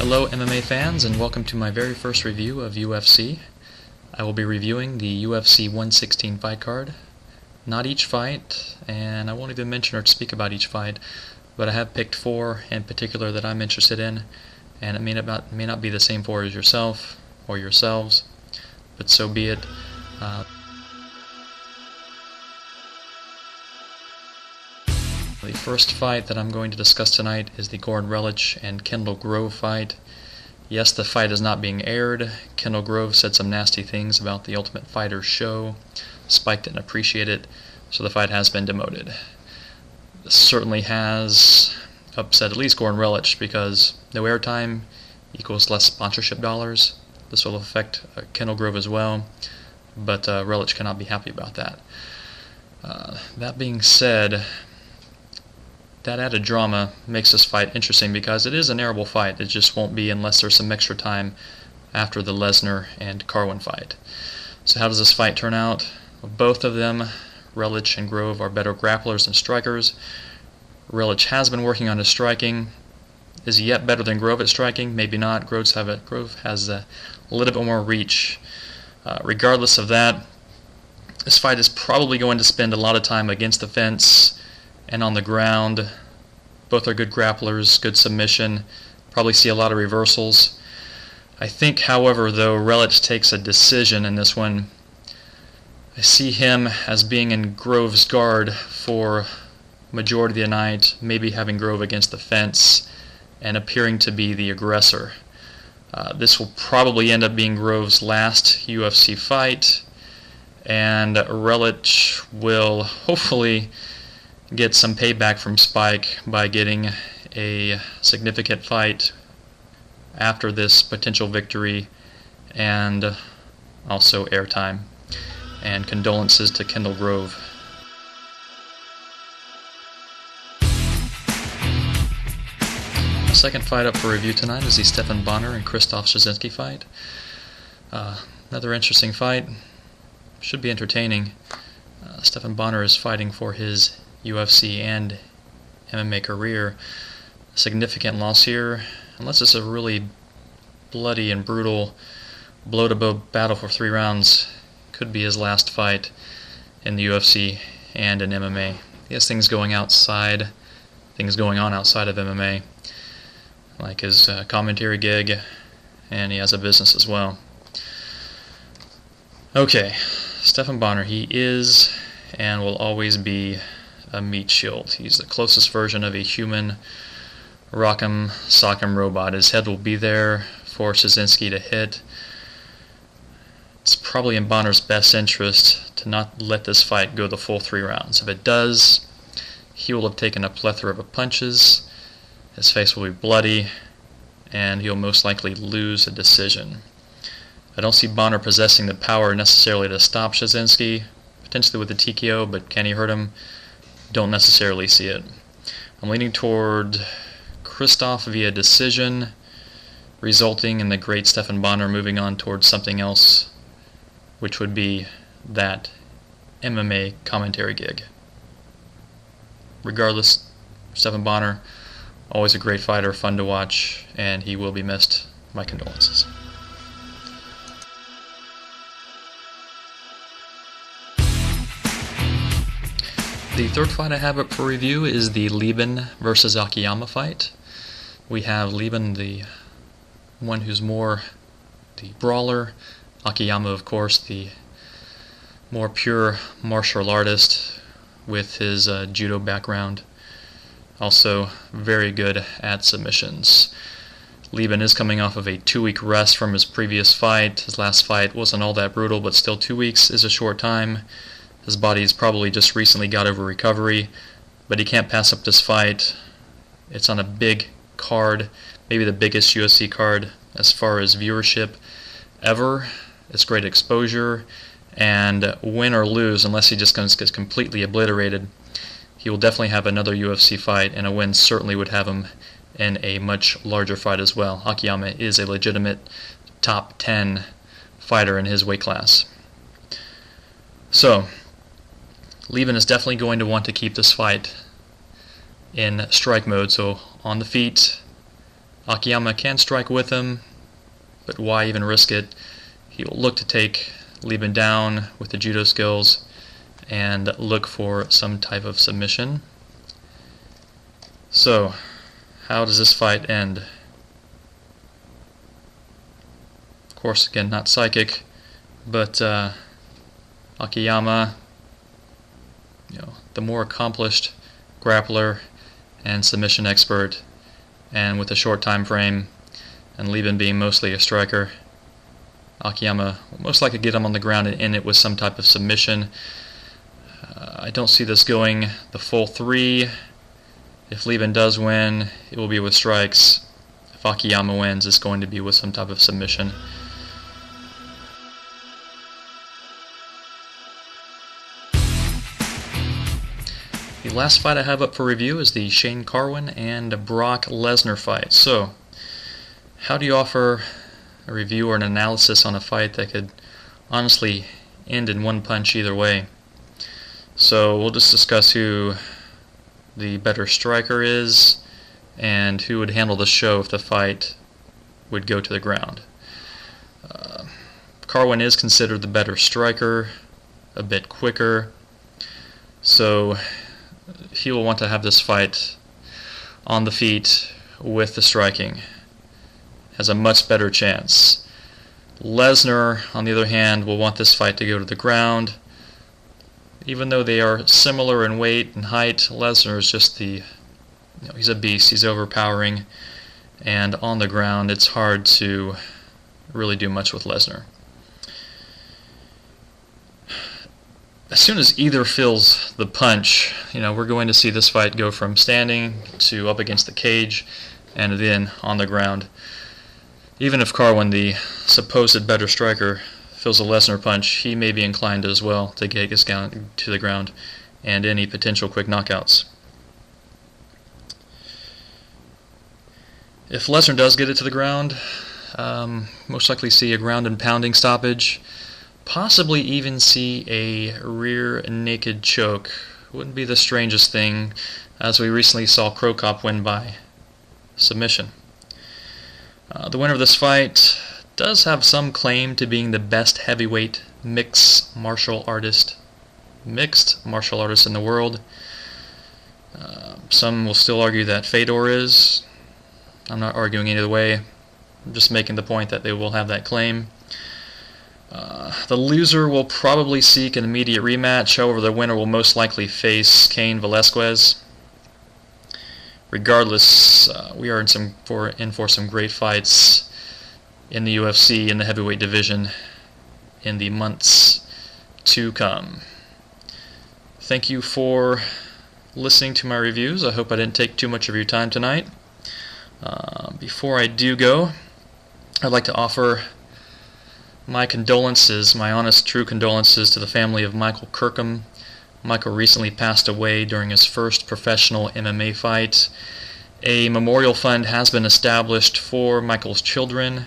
Hello MMA fans, and welcome to my very first review of UFC. I will be reviewing the UFC 116 fight card. Not each fight, and I won't even mention or speak about each fight, but I have picked 4 in particular that I'm interested in, and it may not be the same 4 as yourself or yourselves, but so be it. The first fight that I'm going to discuss tonight is the Gordon Relich and Kendall Grove fight. Yes, the fight is not being aired. Kendall Grove said some nasty things about the Ultimate Fighter show. Spike didn't appreciate it, so the fight has been demoted. This certainly has upset at least Gordon Relich, because no airtime equals less sponsorship dollars. This will affect Kendall Grove as well, but Relich cannot be happy about that. That being said, that added drama makes this fight interesting because it is an airable fight. It just won't be unless there's some extra time after the Lesnar and Carwin fight. So how does this fight turn out? Well, both of them, Relich and Grove, are better grapplers than strikers. Relich has been working on his striking. Is he yet better than Grove at striking? Maybe not. Grove has a little bit more reach. Regardless of that, this fight is probably going to spend a lot of time against the fence and on the ground. Both are good grapplers, good submission, probably see a lot of reversals. I think, however, though, Relich takes a decision in this one. I see him as being in Grove's guard for majority of the night, maybe having Grove against the fence and appearing to be the aggressor. This will probably end up being Grove's last UFC fight, and Relich will hopefully get some payback from Spike by getting a significant fight after this potential victory, and also airtime. And condolences to Kendall Grove. The second fight up for review tonight is the Stephan Bonnar and Krzysztof Szczecinski fight. Another interesting fight. Should be entertaining. Stephan Bonnar is fighting for his UFC and MMA career. A significant loss here, unless it's a really bloody and brutal blow-to-blow battle for 3 rounds, could be his last fight in the UFC and in MMA. He has things going on outside of MMA, like his commentary gig, and he has a business as well. Okay, Stephan Bonnar, he is and will always be a meat shield. He's the closest version of a human rock'em sock'em robot. His head will be there for Szczecinski to hit. It's probably in Bonnar's best interest to not let this fight go the full 3 rounds. If it does, he will have taken a plethora of punches, his face will be bloody, and he'll most likely lose a decision. I don't see Bonnar possessing the power necessarily to stop Szczecinski, potentially with a TKO, but can he hurt him? Don't necessarily see it. I'm leaning toward Krzysztof via decision, resulting in the great Stephan Bonnar moving on towards something else, which would be that MMA commentary gig. Regardless, Stephan Bonnar, always a great fighter, fun to watch, and he will be missed. My condolences. The third fight I have up for review is the Leben versus Akiyama fight. We have Leben, the one who's more the brawler, Akiyama, of course, the more pure martial artist with his judo background. Also very good at submissions. Leben is coming off of a 2-week rest from his previous fight. His last fight wasn't all that brutal, but still 2 weeks is a short time. His body's probably just recently got over recovery, but he can't pass up this fight. It's on a big card, maybe the biggest UFC card as far as viewership ever. It's great exposure, and win or lose, unless he just gets completely obliterated, he will definitely have another UFC fight, and a win certainly would have him in a much larger fight as well. Akiyama is a legitimate top 10 fighter in his weight class. So, Leben is definitely going to want to keep this fight in strike mode, so on the feet, Akiyama can strike with him, but why even risk it? He will look to take Lieben down with the judo skills and look for some type of submission. So, how does this fight end? Of course, again, not psychic, but Akiyama, the more accomplished grappler and submission expert, and with a short time frame, and Lieben being mostly a striker, Akiyama will most likely get him on the ground and end it with some type of submission. I don't see this going the full 3. If Lieben does win, it will be with strikes. If Akiyama wins, it's going to be with some type of submission. The last fight I have up for review is the Shane Carwin and Brock Lesnar fight. So, how do you offer a review or an analysis on a fight that could honestly end in one punch either way? So we'll just discuss who the better striker is and who would handle the show if the fight would go to the ground. Carwin is considered the better striker, a bit quicker, so he will want to have this fight on the feet with the striking. Has a much better chance. Lesnar, on the other hand, will want this fight to go to the ground. Even though they are similar in weight and height, Lesnar is just he's a beast, he's overpowering, and on the ground it's hard to really do much with Lesnar. As soon as either feels the punch, we're going to see this fight go from standing to up against the cage and then on the ground. Even if Carwin, the supposed better striker, feels a Lesnar punch, he may be inclined as well to get this down to the ground and any potential quick knockouts. If Lesnar does get it to the ground, most likely see a ground and pounding stoppage, possibly even see a rear naked choke. Wouldn't be the strangest thing, as we recently saw Cro Cop win by submission. The winner of this fight does have some claim to being the best heavyweight mixed martial artist in the world. Some will still argue that Fedor is. I'm not arguing either way. I'm just making the point that they will have that claim. The loser will probably seek an immediate rematch. However, the winner will most likely face Cain Velasquez. Regardless, we are in for some great fights in the UFC in the heavyweight division in the months to come. Thank you for listening to my reviews. I hope I didn't take too much of your time tonight. Before I do go, I'd like to offer my condolences, my honest, true condolences to the family of Michael Kirkham. Michael recently passed away during his first professional MMA fight. A memorial fund has been established for Michael's children,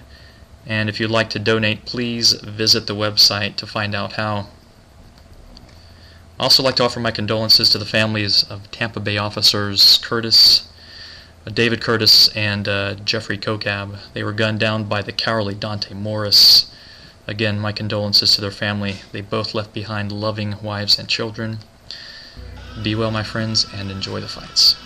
and if you'd like to donate, please visit the website to find out how. I'd also like to offer my condolences to the families of Tampa Bay officers David Curtis and Jeffrey Kokab. They were gunned down by the cowardly Dante Morris. Again, my condolences to their family. They both left behind loving wives and children. Be well, my friends, and enjoy the fights.